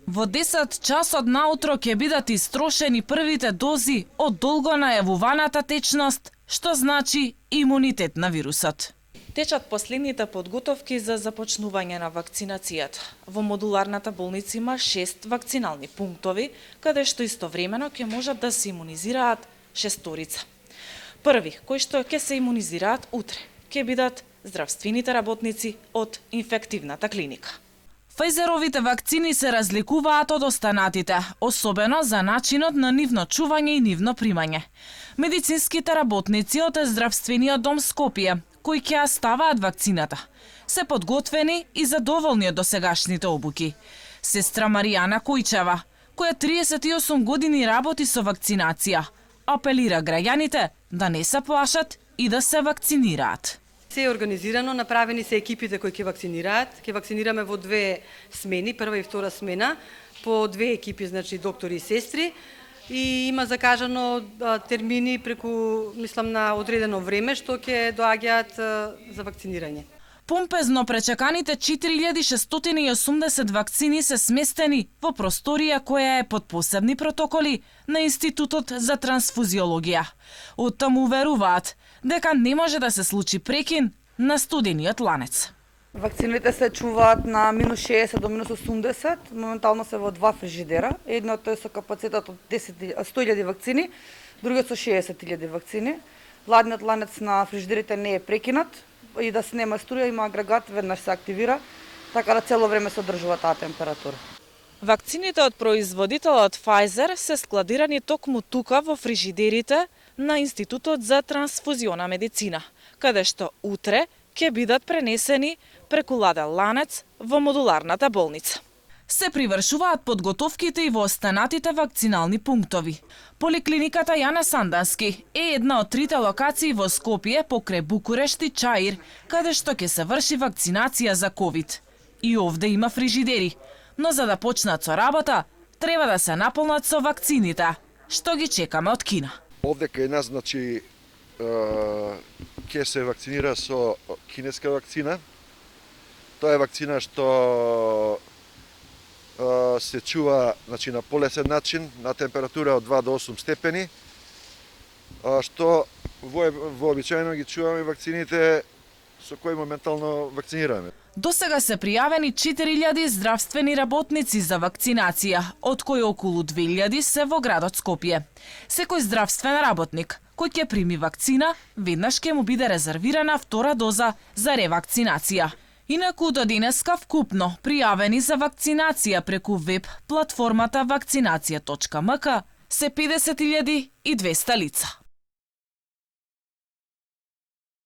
Во 10 часот наутро ќе бидат истрошени првите дози од долго најавуваната течност, што значи имунитет на вирусот. Течат последните подготовки за започнување на вакцинацијата. Во модуларната болница има 6 вакцинални пунктови, каде што истовремено ќе можат да се имунизираат 6. Први, кои што ќе се имунизираат утре, ќе бидат здравствените работници од инфективната клиника. Фајзеровите вакцини се разликуваат од останатите, особено за начинот на нивно чување и нивно примање. Медицинските работници од Здравствениот дом Скопје, кои ќе ја ставаат вакцината, се подготвени и задоволни од досегашните обуки. Сестра Маријана Којчева, која 38 години работи со вакцинација, апелира граѓаните да не се плашат и да се вакцинираат. Се е организирано, направени се екипите кои ќе вакцинираат. Ќе вакцинираме во 2 смени, прва и втора смена, по 2 екипи, значи доктори и сестри. И има закажано термини преку, мислам, на одредено време што ќе доаѓаат за вакцинирање. Помпезно пречеканите 4680 вакцини се сместени во просторија која е под посебни протоколи на Институтот за трансфузиологија. Оттаму веруваат дека не може да се случи прекин на студениот ланец. Вакцините се чуваат на минус 60 до минус 80, моментално се во 2 фрижидера. Едното е со капацитет од 100.000 вакцини, другиот со 60.000 вакцини. Владниот ланец на фрижидерите не е прекинат и да се нема струја, има агрегат, веднаш се активира, така да цело време се одржува таа температура. Вакцините од производителот Pfizer се складирани токму тука во фрижидерите на Институтот за трансфузиона медицина, каде што утре ќе бидат пренесени преку ладен ланец во модуларната болница. Се привршуваат подготовките и во останатите вакцинални пунктови. Поликлиниката Јана Сандански е една од 3 локации во Скопје покрај Букурешт и Чаир, каде што ќе се врши вакцинација за ковид. И овде има фрижидери, но за да почнат со работа, треба да се наполнат со вакцините, што ги чекаме од Кина. Овде кај нас, значи, ќе се вакцинира со кинеска вакцина. Тоа е вакцина што се чува, значи, на полесен начин, на температура од 2 до 8 степени, што вообичаено ги чуваме вакцините со кои моментално вакцинираме. Досега се пријавени 4000 здравствени работници за вакцинација, од кои околу 2000 се во градот Скопје. Секој здравствен работник кој ќе прими вакцина, веднаш ќе му биде резервирана втора доза за ревакцинација. Инаку до денеска вкупно пријавени за вакцинација преку веб платформата vakcinacija.mk се 50.200 лица.